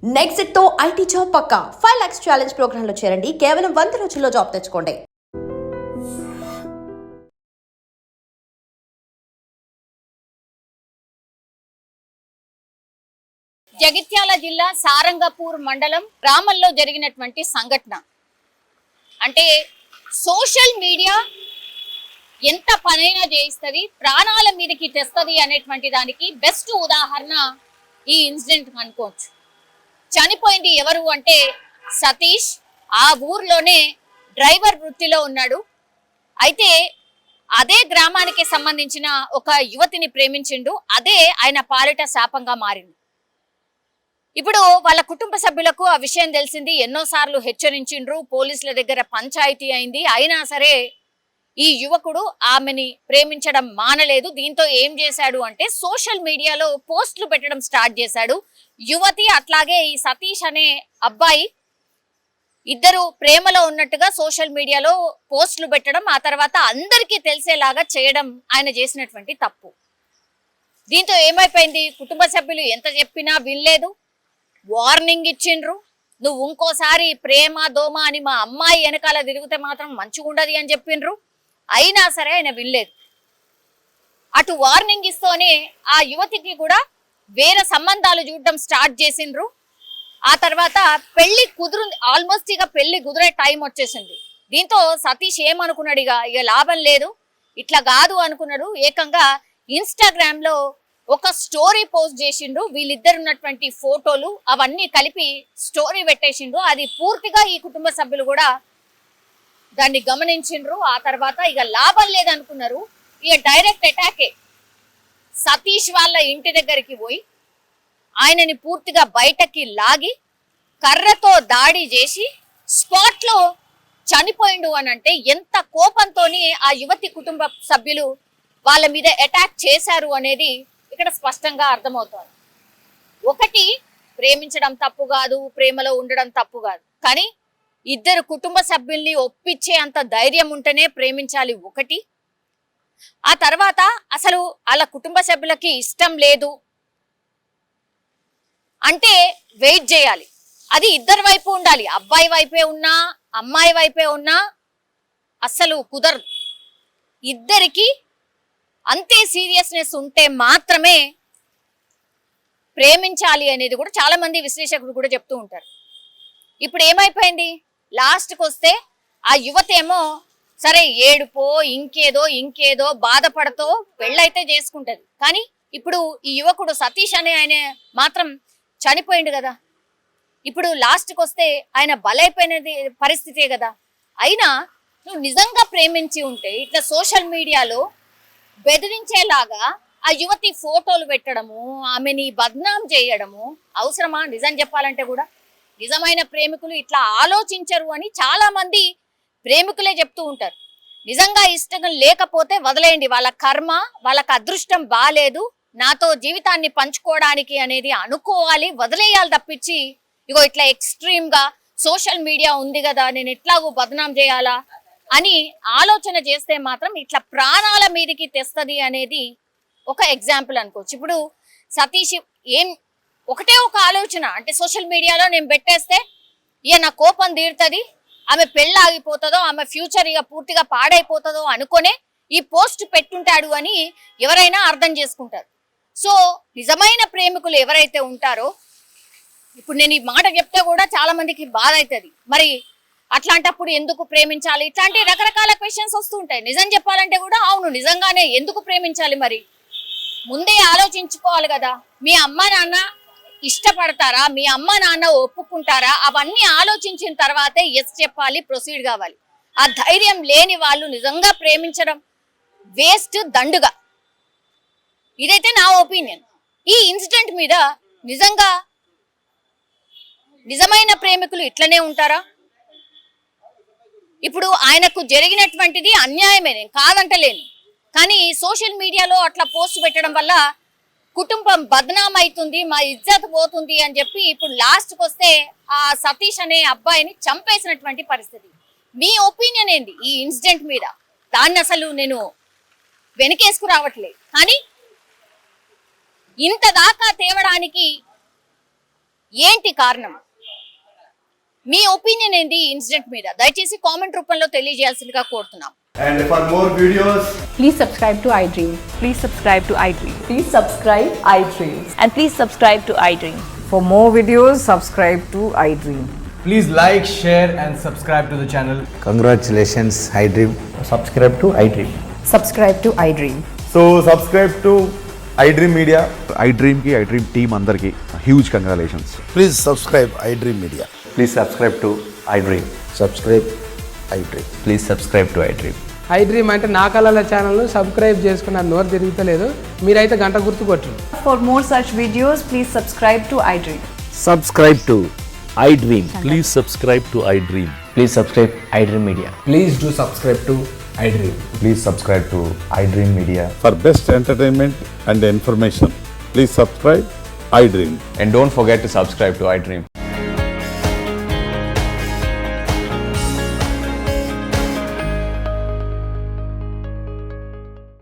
Next తో IT job పక్కా 5 lakhs challenge programme లో చేరండి. కేవలం 100 రోజుల్లో జాబ్ తెచ్చుకోండి. జగిత్యాల జిల్లా సారంగపూర్ మండలం గ్రామంలో జరిగినటువంటి సంఘటన అంటే సోషల్ మీడియా ఎంత పనైనా చేయిస్తుంది, ప్రాణాల మీదకి తెస్తుంది అనేటువంటి దానికి బెస్ట్ ఉదాహరణ ఈ ఇన్సిడెంట్ అనుకోవచ్చు. చనిపోయింది ఎవరు అంటే సతీష్. ఆ ఊర్లోనే డ్రైవర్ వృత్తిలో ఉన్నాడు. అయితే అదే గ్రామానికి సంబంధించిన ఒక యువతిని ప్రేమించిండు. అదే ఆయన పాలిట శాపంగా మారింది. ఇప్పుడు వాళ్ళ కుటుంబ సభ్యులకు ఆ విషయం తెలిసింది. ఎన్నోసార్లు హెచ్చరించిండ్రు, పోలీసుల దగ్గర పంచాయతీ అయింది. అయినా సరే ఈ యువకుడు ఆమెని ప్రేమించడం మానలేదు. దీంతో ఏం చేశాడు అంటే సోషల్ మీడియాలో పోస్టులు పెట్టడం స్టార్ట్ చేశాడు. యువతి అట్లాగే ఈ సతీష్ అనే అబ్బాయి ఇద్దరు ప్రేమలో ఉన్నట్టుగా సోషల్ మీడియాలో పోస్టులు పెట్టడం, ఆ తర్వాత అందరికీ తెలిసేలాగా చేయడం ఆయన చేసినటువంటి తప్పు. దీంతో ఏమైపోయింది, కుటుంబ సభ్యులు ఎంత చెప్పినా వినలేదు. వార్నింగ్ ఇచ్చిండ్రు, నువ్వు ఇంకోసారి ప్రేమ దోమ అని మా అమ్మాయి వెనకాల తిరిగితే మాత్రం మంచిగా ఉండదు అని చెప్పిండ్రు. అయినా సరే ఆయన వినలేదు. అటు వార్నింగ్ ఇస్తూనే ఆ యువతికి కూడా వేరే సంబంధాలు చూడడం స్టార్ట్ చేసిండ్రు. ఆ తర్వాత పెళ్లి ఆల్మోస్ట్ ఇక పెళ్లి కుదిరే టైం వచ్చేసింది. దీంతో సతీష్ ఏమనుకున్నాడు, ఇక లాభం లేదు, ఇట్లా కాదు అనుకున్నాడు. ఏకంగా ఇన్స్టాగ్రామ్ లో ఒక స్టోరీ పోస్ట్ చేసిండు. వీళ్ళిద్దరు ఉన్నటువంటి ఫోటోలు అవన్నీ కలిపి స్టోరీ పెట్టేసిండు. అది పూర్తిగా ఈ కుటుంబ సభ్యులు కూడా దాన్ని గమనించిండ్రు. ఆ తర్వాత ఇక లాభం లేదనుకున్నారు. ఇక డైరెక్ట్ అటాకే. సతీష్ వాళ్ళ ఇంటి దగ్గరికి పోయి ఆయనని పూర్తిగా బయటకి లాగి కర్రతో దాడి చేసి స్పాట్ లో చనిపోయిండు అని అంటే ఎంత కోపంతోని ఆ యువతి కుటుంబ సభ్యులు వాళ్ళ మీద అటాక్ చేశారు అనేది ఇక్కడ స్పష్టంగా అర్థమవుతోంది. ఒకటి, ప్రేమించడం తప్పు కాదు, ప్రేమలో ఉండడం తప్పు కాదు, కానీ ఇద్దరు కుటుంబ సభ్యుల్ని ఒప్పించే అంత ధైర్యం ఉంటేనే ప్రేమించాలి ఒకటి. ఆ తర్వాత అసలు వాళ్ళ కుటుంబ సభ్యులకి ఇష్టం లేదు అంటే వెయిట్ చేయాలి. అది ఇద్దరి వైపు ఉండాలి. అబ్బాయి వైపే ఉన్నా అమ్మాయి వైపే ఉన్నా అస్సలు కుదరదు. ఇద్దరికి అంతే సీరియస్నెస్ ఉంటే మాత్రమే ప్రేమించాలి అనేది కూడా చాలా మంది విశ్లేషకులు కూడా చెప్తూ ఉంటారు. ఇప్పుడు ఏమైపోయింది, లాస్ట్కి వస్తే ఆ యువతేమో సరే ఏడుపో ఇంకేదో బాధపడతో పెళ్ళైతే చేసుకుంటది. కానీ ఇప్పుడు ఈ యువకుడు సతీష్ అనే ఆయన మాత్రం చనిపోయిండు కదా. ఇప్పుడు లాస్ట్కి వస్తే ఆయన బలైపోయినది పరిస్థితే కదా. అయినా నువ్వు నిజంగా ప్రేమించి ఉంటే ఇట్లా సోషల్ మీడియాలో బెదిరించేలాగా ఆ యువతి ఫోటోలు పెట్టడము, ఆమెని బద్నాం చేయడము అవసరమా? నిజం చెప్పాలంటే కూడా నిజమైన ప్రేమికులు ఇట్లా ఆలోచించరు అని చాలా మంది ప్రేమికులే చెప్తూ ఉంటారు. నిజంగా ఇష్టం లేకపోతే వదిలేయండి, వాళ్ళ కర్మ, వాళ్ళకి అదృష్టం బాలేదు, నాతో జీవితాన్ని పంచుకోవడానికి అనేది అనుకోవాలి, వదిలేయాలి తప్పించి ఇగో ఇట్లా ఎక్స్ట్రీమ్ గా సోషల్ మీడియా ఉంది కదా నేను ఎట్లాగో బదనాం చేయాలా అని ఆలోచన చేస్తే మాత్రం ఇట్లా ప్రాణాల మీదకి తెస్తుంది అనేది ఒక ఎగ్జాంపుల్ అనుకోవచ్చు. ఇప్పుడు సతీష్ ఒకటే ఒక ఆలోచన, అంటే సోషల్ మీడియాలో నేను పెట్టేస్తే ఇక నా కోపం తీరుతుంది, ఆమె పెళ్ళి ఆగిపోతుందో, ఆమె ఫ్యూచర్ ఇక పూర్తిగా పాడైపోతుందో అనుకునే ఈ పోస్ట్ పెట్టుంటాడు అని ఎవరైనా అర్థం చేసుకుంటారు. సో నిజమైన ప్రేమికులు ఎవరైతే ఉంటారో, ఇప్పుడు నేను ఈ మాట చెప్తే కూడా చాలా మందికి బాధ అవుతుంది. మరి అట్లాంటప్పుడు ఎందుకు ప్రేమించాలి, ఇట్లాంటి రకరకాల క్వశ్చన్స్ వస్తూ ఉంటాయి. నిజం చెప్పాలంటే కూడా అవును నిజంగానే ఎందుకు ప్రేమించాలి, మరి ముందే ఆలోచించుకోవాలి కదా. మీ అమ్మ నాన్న ఇష్టపడతారా, మీ అమ్మ నాన్న ఒప్పుకుంటారా, అవన్నీ ఆలోచించిన తర్వాతే ఎస్ చెప్పాలి, ప్రొసీడ్ కావాలి. ఆ ధైర్యం లేని వాళ్ళు నిజంగా ప్రేమించడం వేస్ట్, దండుగా. ఇదైతే నా ఒపీనియన్. ఈ ఇన్సిడెంట్ మీద నిజమైన ప్రేమికులు ఇట్లనే ఉంటారా? ఇప్పుడు ఆయనకు జరిగినటువంటిది అన్యాయమే, నేను కాదంటలేను, కానీ సోషల్ మీడియాలో అట్లా పోస్ట్ పెట్టడం వల్ల కుటుంబం బద్నాం అవుతుంది, మా ఇజ్జత్ పోతుంది అని చెప్పి ఇప్పుడు లాస్ట్కి వస్తే ఆ సతీష్ అనే అబ్బాయిని చంపేసినటువంటి పరిస్థితి. మీ ఒపీనియన్ ఏంటి ఈ ఇన్సిడెంట్ మీద? దాన్ని అసలు నేను వెనకేసుకు రావట్లేదు, కానీ ఇంత దాకా తేవడానికి ఏంటి కారణం? మీ ఒపీనియన్ ఏంది ఈ ఇన్సిడెంట్ మీద? దయచేసి కామెంట్ రూపంలో తెలియజేయాల్సిందిగా కోరుతున్నాం. And for more videos, Please subscribe to iDream. Please subscribe to iDream. Please subscribe iDream. And please subscribe to iDream. For more videos, subscribe to iDream. Please like, share and subscribe to the channel. Congratulations, iDream. Subscribe to iDream. Subscribe to iDream. so subscribe to iDream Media. iDream ki iDream team andarki huge congratulations. Please subscribe iDream Media. Please subscribe to iDream. Subscribe iDream. Please subscribe to iDream. iDream అంటే నా కళల ఛానల్ను subscribe చేసుకున్న నోరు తిరుగుతలేదు, మీరైతే గంట గుర్తు కొట్టండి. For more such videos, please subscribe to iDream. Subscribe to iDream. Please subscribe to iDream. Please subscribe iDream Media. Please do subscribe to iDream. Please subscribe to iDream Media. For best entertainment and information, please subscribe iDream. And don't forget to subscribe to iDream.